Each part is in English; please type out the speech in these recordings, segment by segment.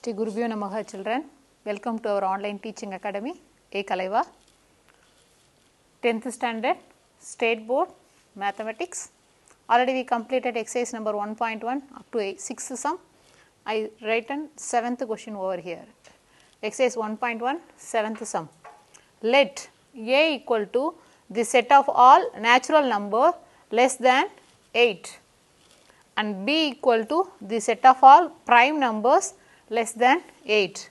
Shri Gurubhyo Namaha children, welcome to our online teaching academy, A Kalaiva, 10th standard, state board, mathematics. Already we completed exercise number 1.1 up to 6th sum. I written 7th question over here. Exercise 1.1, 7th sum. Let A equal to the set of all natural number less than 8 and B equal to the set of all prime numbers less than 8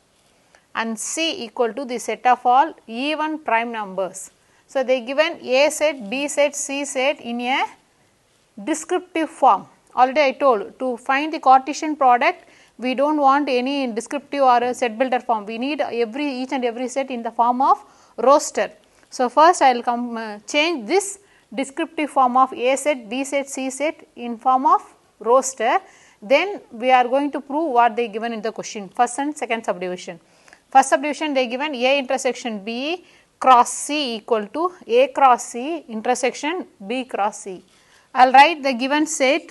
and C equal to the set of all even prime numbers. So, they given A set, B set, C set in a descriptive form. Already I told, to find the Cartesian product we do not want any descriptive or a set builder form, we need each and every set in the form of roster. So, first I will change this descriptive form of A set, B set, C set in form of roster, then we are going to prove what they given in the question, first and second subdivision. First subdivision they given A intersection B cross C equal to A cross C intersection B cross C. I will write the given set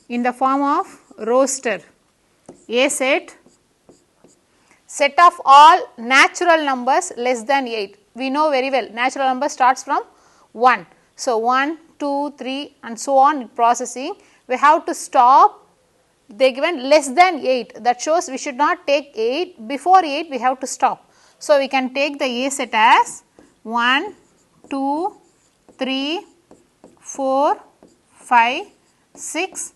in the form of roster. A set, set of all natural numbers less than 8. We know very well natural number starts from 1. So, 1, 2, 3 and so on processing, we have to stop, they given less than 8, that shows we should not take 8, before 8 we have to stop. So, we can take the A set as 1, 2, 3, 4, 5, 6,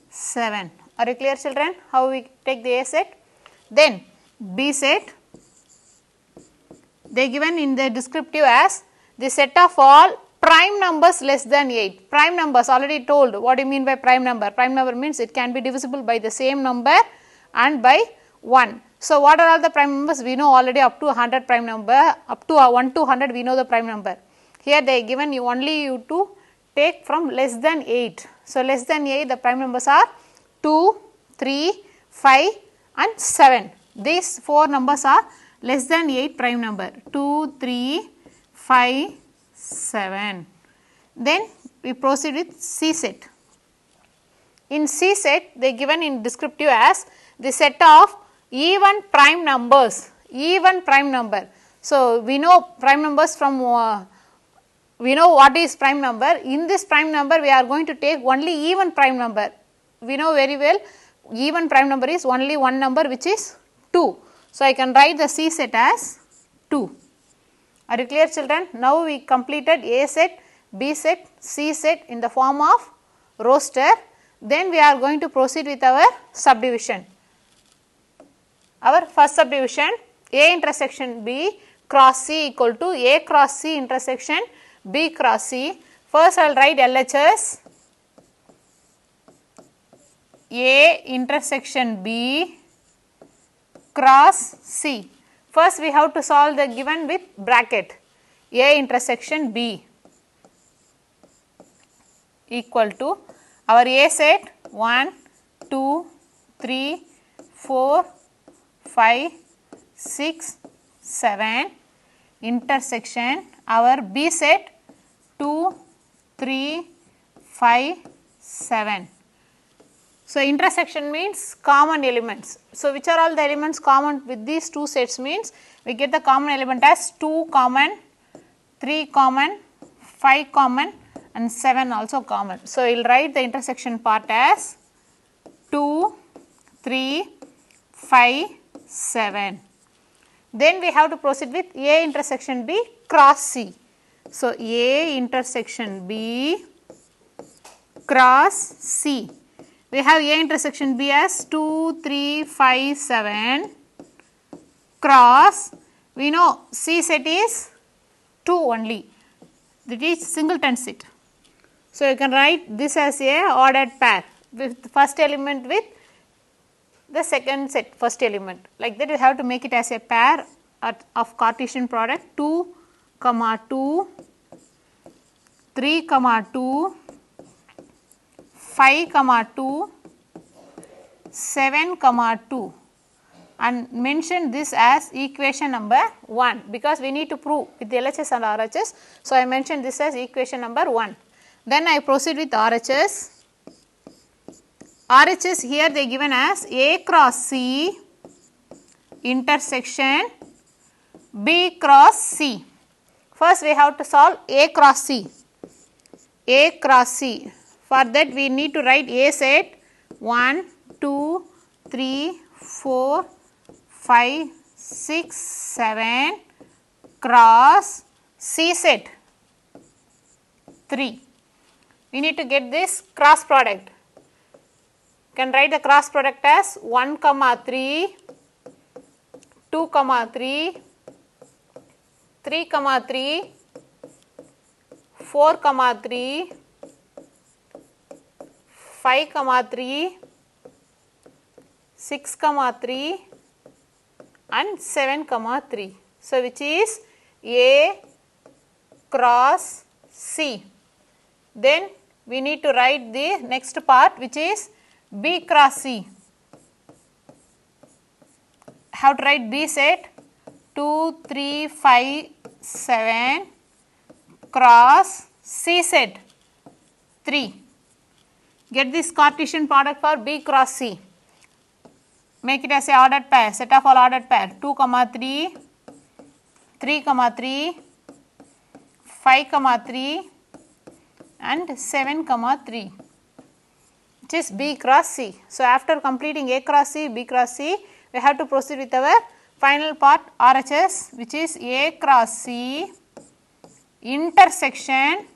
7. Are you clear children how we take the A set? Then B set, they given in the descriptive as the set of all prime numbers less than 8. Prime numbers already told what do you mean by prime number. Prime number means it can be divisible by the same number and by 1. So, what are all the prime numbers? We know already up to 100 prime number, up to 1 to 100 we know the prime number. Here they given you only you to take from less than 8. So, less than 8 the prime numbers are 2, 3, 5 and 7. These 4 numbers are less than 8 prime number 2, 3, 5, 7. Then we proceed with C set. In C set they given in descriptive as the set of even prime numbers, even prime number. So, we know prime numbers from we know what is prime number. In this prime number we are going to take only even prime number. We know very well even prime number is only one number which is 2. So, I can write the C set as 2. Are you clear children? Now, we completed A set, B set, C set in the form of roster. Then we are going to proceed with our subdivision. Our first subdivision A intersection B cross C equal to A cross C intersection B cross C. First I will write LHS A intersection B cross C. First we have to solve the given with bracket A intersection B equal to our A set 1, 2, 3, 4, 5, 6, 7 intersection our B set 2, 3, 5, 7. So, intersection means common elements. So, which are all the elements common with these two sets means we get the common element as 2 common, 3 common, 5 common and 7 also common. So, we will write the intersection part as 2, 3, 5, 7. Then we have to proceed with A intersection B cross C. So, A intersection B cross C. We have A intersection B as 2, 3, 5, 7 cross, we know C set is 2 only, that is singleton set. So, you can write this as a ordered pair with the first element with the second set first element, like that you have to make it as a pair of Cartesian product 2, 2, 3, 2, 5, 2, 7, 2 and mention this as equation number 1 because we need to prove with the LHS and RHS. So, I mentioned this as equation number 1. Then I proceed with RHS. RHS here they given as A cross C intersection B cross C. First we have to solve A cross C. A cross C. For that we need to write A set 1, 2, 3, 4, 5, 6, 7 cross C set 3. We need to get this cross product. Can write the cross product as 1, 3, 2, 3, 3, 3, 4, 3, 5, 3, 6, 3 and 7, 3. So, which is A cross C. Then we need to write the next part which is B cross C. How to write B set 2, 3, 5, 7 cross C set 3. Get this Cartesian product for B cross C. Make it as a ordered pair, set of all ordered pair 2, 3, 3, 3, 5, 3 and 7, 3, which is B cross C. So, after completing A cross C, B cross C, we have to proceed with our final part RHS, which is A cross C intersection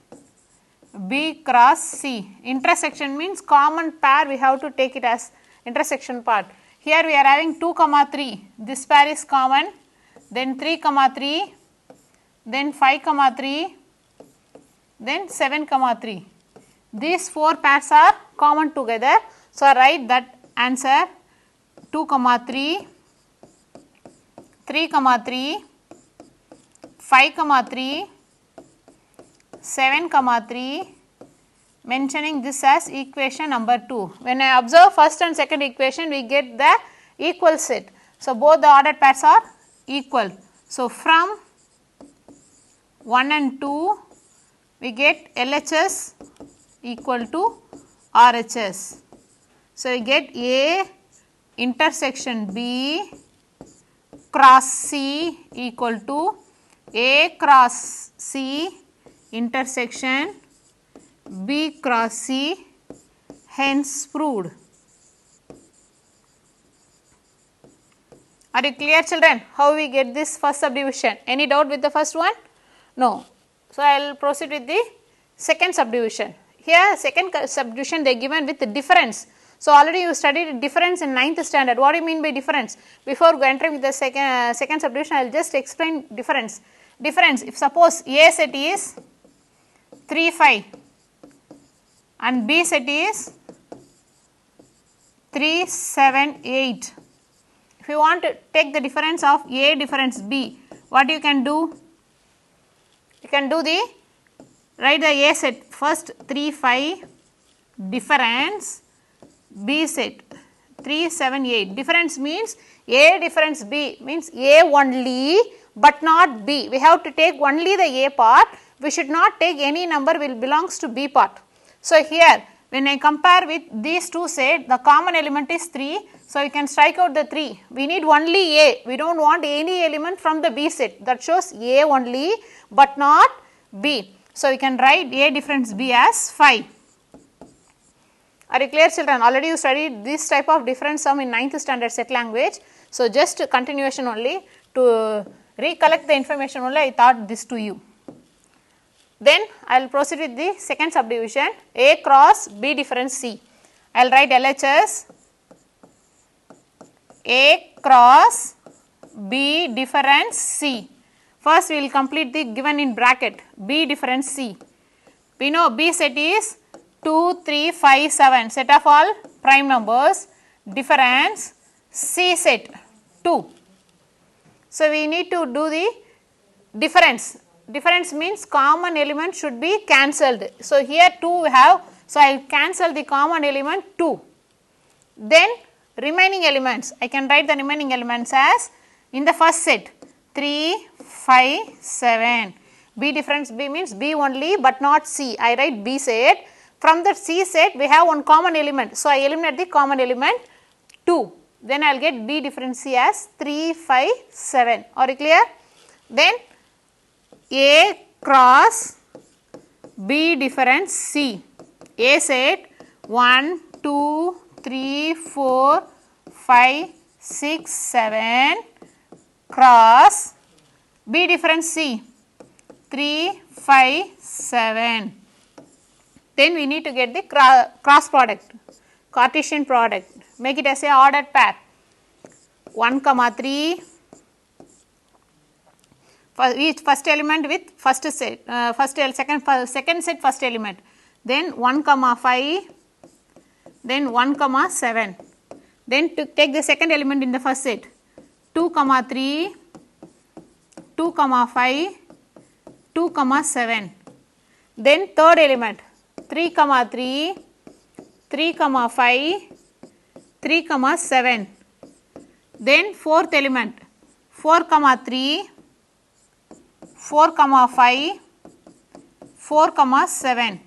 B cross C. Intersection means common pair, we have to take it as intersection part. Here we are having 2, 3, this pair is common, then 3, 3, then 5, 3, then 7, 3. These 4 pairs are common together. So, write that answer 2, 3, 3, 3, 5, 3, 7, 3, mentioning this as equation number 2. When I observe first and second equation, we get the equal set. So, both the ordered pairs are equal. So, from 1 and 2, we get LHS equal to RHS. So, we get A intersection B cross C equal to A cross C intersection B cross C, hence proved. Are you clear, children, how we get this first subdivision? Any doubt with the first one? No. So, I will proceed with the second subdivision. Here second subdivision they given with the difference. So, already you studied difference in 9th standard. What do you mean by difference? Before entering with the second subdivision, I will just explain difference. Difference, if suppose A set is 3, 5 and B set is 3, 7, 8. If you want to take the difference of A difference B, what you can do? You can do the, write the A set first 3, 5 difference B set 3, 7, 8. Difference means A difference B means A only but not B. We have to take only the A part. We should not take any number which belongs to B part. So, here when I compare with these two set, the common element is 3. So, we can strike out the 3. We need only A. We do not want any element from the B set. That shows A only but not B. So, we can write A difference B as 5. Are you clear, children? Already you studied this type of difference sum in 9th standard set language. So, just continuation only, to recollect the information only I taught this to you. Then I will proceed with the second subdivision, A cross B difference C. I will write LHS A cross B difference C. First we will complete the given in bracket B difference C. We know B set is 2, 3, 5, 7, set of all prime numbers, difference C set 2. So, we need to do the difference. Difference means common element should be cancelled. So, here 2 we have. So, I will cancel the common element 2. Then remaining elements, I can write the remaining elements as in the first set 3, 5, 7. B difference B means B only but not C. I write B set. From the C set we have one common element. So, I eliminate the common element 2. Then I will get B difference C as 3, 5, 7. Are you clear? Then A cross B difference C. A set 1, 2, 3, 4, 5, 6, 7 cross B difference C 3, 5, 7. Then we need to get the cross product, Cartesian product. Make it as a ordered pair. 1, 3. Each first element with first set, second set first element. Then 1, 5. Then 1, 7. Then to take the second element in the first set. 2, 3. 2, 5. 2, 7. Then third element 3, 3, 3, 5, 3, 7. Then fourth element 4, 3, 4, 5, 4, 7.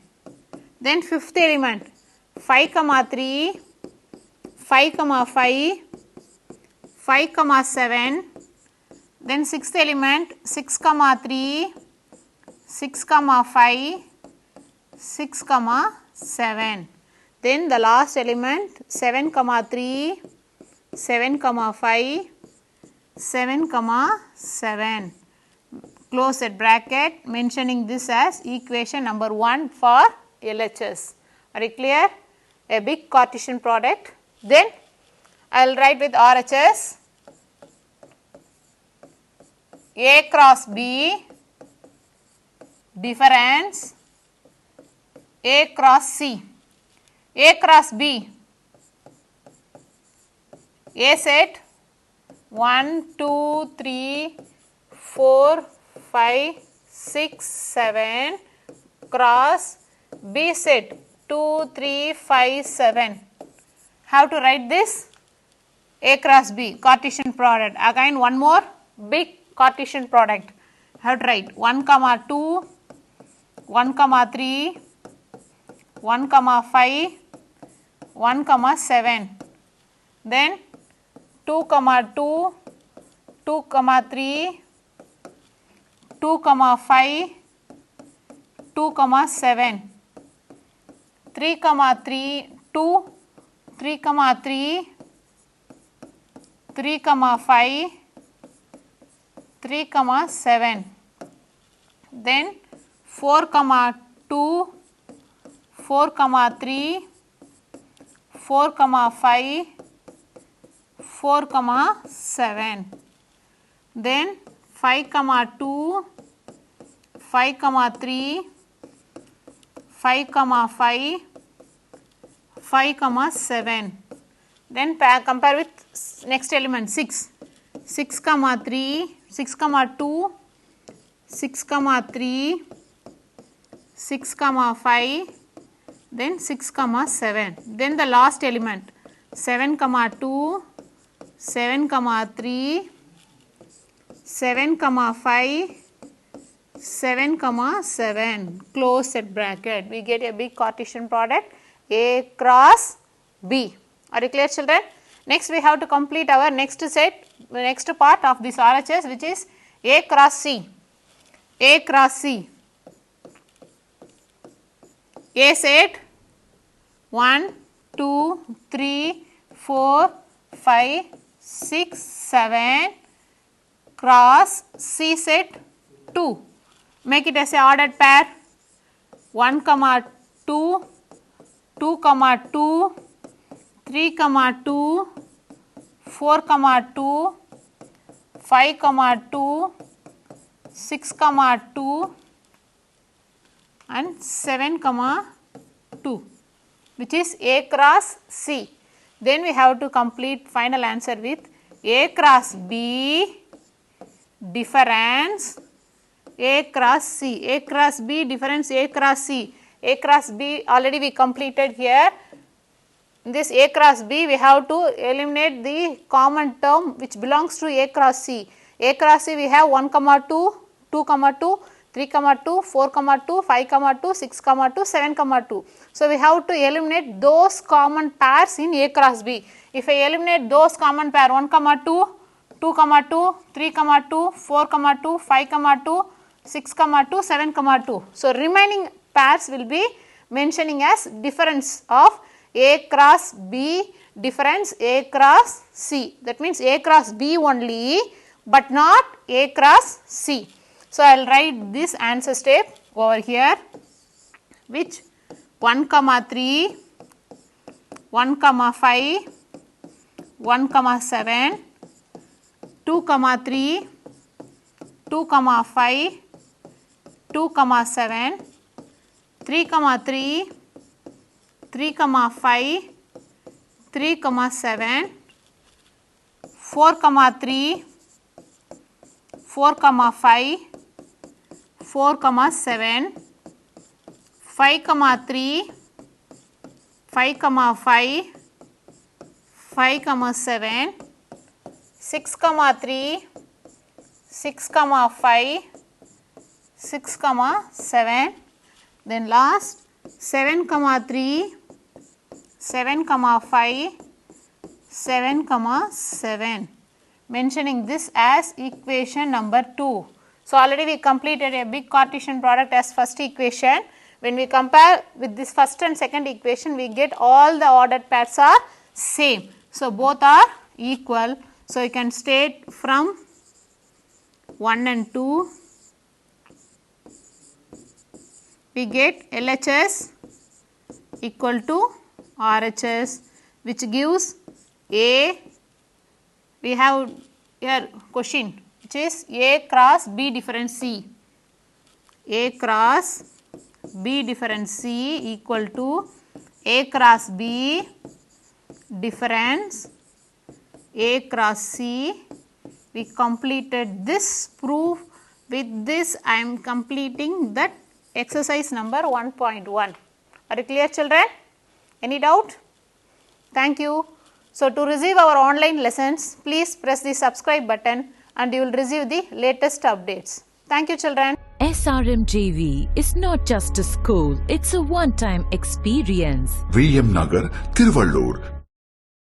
Then fifth element 5, 3, 5, 5, 5, 7. Then sixth element 6, 3, 6, 5, 6, 7. Then the last element 7, 3, 7, 5, 7, 7. Close that bracket, mentioning this as equation number 1 for LHS. Are you clear? A big Cartesian product. Then I will write with RHS A cross B difference A cross C. A cross B, A set 1, 2, 3, 4, 5, 6, 7 cross B set 2, 3, 5, 7. How to write this? A cross B, Cartesian product. Again one more big Cartesian product. How to write? 1, 2, 1, 3, 1, 5, 1, 7. Then 2, 2, 2, 3, 2, 5, 2, 7. 3, 3, 2, 3, 3, 3, 5, 3, 7. Then 4, 2, 4, 3, 4, 5, 4, 7. Then 5, 2, 5, 3, 5, 5, 5, 7. Then compare with next element 6. 6, 3, 6, 2, 6, 3, 6, 5, then 6, 7. Then the last element 7, 2, 7, 3, 7, 5, 7, 7. Close set bracket. We get a big Cartesian product A cross B. Are you clear, children? Next we have to complete our next set, next part of this RHS, which is A cross C. A cross C. A set 1, 2, 3, 4, 5, 6, 7 cross C set 2. Make it as a ordered pair 1, 2, 2, 2, 3, 2, 4, 2, 5, 2, 6, 2 and 7, 2, which is A cross C. Then we have to complete final answer with A cross B difference A cross C. A cross B difference A cross C. A cross B already we completed here. In this A cross B we have to eliminate the common term which belongs to A cross C. A cross C we have 1, 2, 2, 2, 3, 2, 4, 2, 5, 2, 6, 2, 7, 2. So, we have to eliminate those common pairs in A cross B. If I eliminate those common pair 1, 2, 2, 2, 3, 2, 4, 2, 5, 2, 6, 2, 7, 2. So, remaining pairs will be mentioning as difference of A cross B, difference A cross C. That means A cross B only, but not A cross C. So, I will write this answer step over here, which 1, 3, 1, 5, 1, 7, 2, 3, 2, 5, 2, 7, 3, 3, 3, 5, 3, 7, 4, 3, 4, 5, 4, 7, 5, 3, 5, 5, 5, 7, 6, 3, 6, 5, 6, 7, then last 7, 3, 7, 5, 7, 7, mentioning this as equation number 2. So, already we completed a big Cartesian product as first equation. When we compare with this first and second equation, we get all the ordered pairs are same. So, both are equal. So, you can state from 1 and 2, we get LHS equal to RHS, which gives A, we have here question which is A cross B difference C. A cross B difference C equal to A cross B difference A cross C. We completed this proof. With this I am completing that exercise number 1.1. Are you clear, children? Any doubt? Thank you. So, to receive our online lessons, please press the subscribe button and you will receive the latest updates. Thank you, children. SRMJV is not just a school, it's a one-time experience. VM Nagar, Tiruvallur,